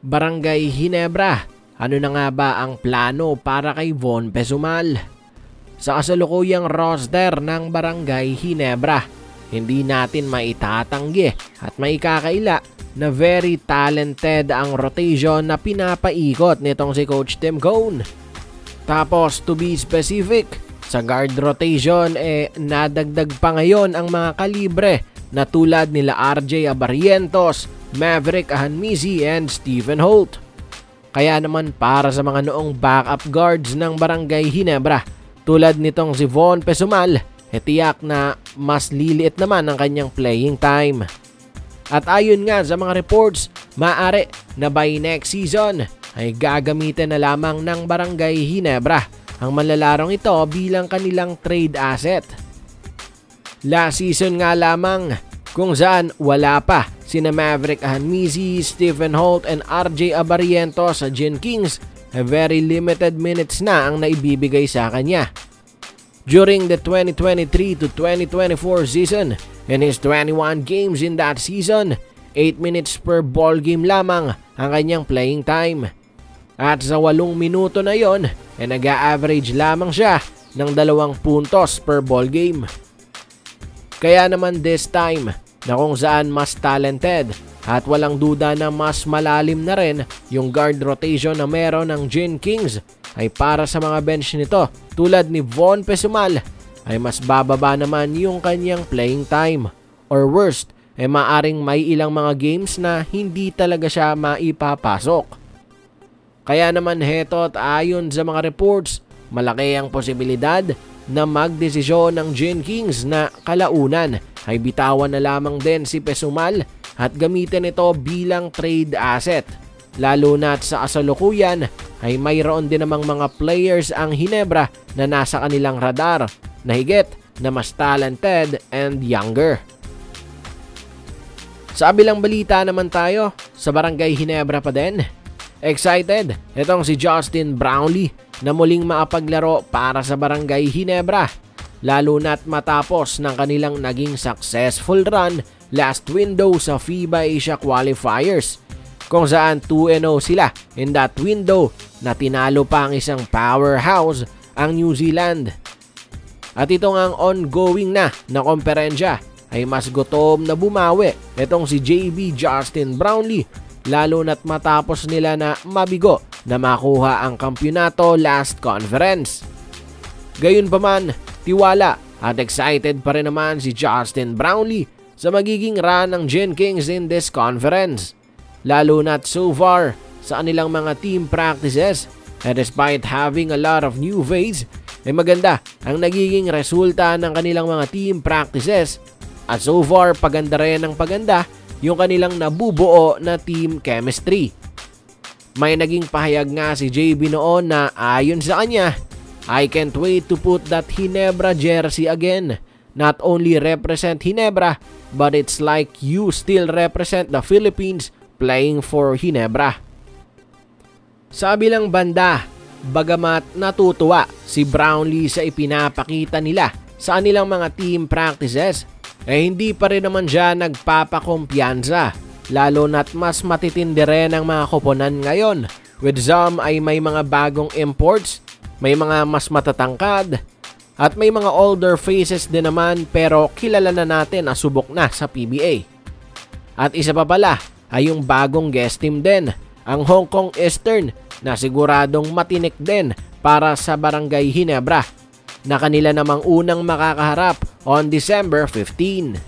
Barangay Ginebra, ano na nga ba ang plano para kay Von Pesumal? Sa kasalukuyang roster ng Barangay Ginebra, hindi natin maitatanggi at maikakaila na very talented ang rotation na pinapaikot nitong si Coach Tim Cone. Tapos to be specific, sa guard rotation nadagdag pa ngayon ang mga kalibre na tulad nila RJ Abarientos, Maverick Ahanmizi and Stephen Holt. Kaya naman para sa mga noong backup guards ng Barangay Ginebra tulad nitong si Von Pesumal, tiyak na mas liliit naman ang kanyang playing time. At ayon nga sa mga reports, maaari na by next season ay gagamitin na lamang ng Barangay Ginebra ang manlalarong ito bilang kanilang trade asset. Last season nga lamang kung saan wala pa sina Maverick Ahanmizi, Stephen Holt and RJ Abarientos sa Gin Kings, very limited minutes na ang naibibigay sa kanya. During the 2023 to 2024 season, in his 21 games in that season, 8 minutes per ball game lamang ang kanyang playing time. At sa 8 minuto na yon, nag-a-average lamang siya ng 2 puntos per ball game. Kaya naman this time, na kung saan mas talented at walang duda na mas malalim na rin yung guard rotation na meron ng Gin Kings, ay para sa mga bench nito tulad ni Von Pesumal ay mas bababa naman yung kanyang playing time. Or worst, maaring may ilang mga games na hindi talaga siya maipapasok. Kaya naman heto't ayon sa mga reports, malaki ang posibilidad na magdesisyon ng Gin Kings na kalaunan ay bitawan na lamang din si Pesumal at gamitin ito bilang trade asset. Lalo na't sa kasalukuyan ay mayroon din namang mga players ang Ginebra na nasa kanilang radar na higit na mas talented and younger. Sa kabilang balita naman tayo, sa Barangay Ginebra pa din. Excited itong si Justin Brownlee na muling makapaglaro para sa Barangay Ginebra, lalo na't matapos ng kanilang naging successful run last window sa FIBA Asia Qualifiers, kung saan 2-0 sila in that window na tinalo pa ang isang powerhouse, ang New Zealand. At ito nga ang ongoing na komperensya ay mas gutom na bumawi itong si JB Justin Brownlee, lalo na't matapos nila na mabigo na makuha ang kampyonato last conference. Gayunpaman, tiwala at excited pa rin naman si Justin Brownlee sa magiging run ng Gin Kings in this conference. Lalo na't so far sa kanilang mga team practices, and despite having a lot of new faces, ay maganda ang nagiging resulta ng kanilang mga team practices. At so far, paganda rin ng paganda yung kanilang nabubuo na team chemistry. May naging pahayag nga si JB noon na ayon sa kanya, I can't wait to put that Ginebra jersey again. Not only represent Ginebra, but it's like you still represent the Philippines playing for Ginebra. Sa bilang banda, bagamat natutuwa si Brownlee sa ipinapakita nila sa kanilang mga team practices, hindi pa rin naman siya nagpapakumpiyansa, lalo na't mas matitindi rin ang mga koponan ngayon. With some ay may mga bagong imports, may mga mas matatangkad, at may mga older faces din naman pero kilala na natin na subok na sa PBA. At isa pa pala ay yung bagong guest team din, ang Hong Kong Eastern, na siguradong matinik din para sa Barangay Ginebra, na kanila namang unang makakaharap on December 15.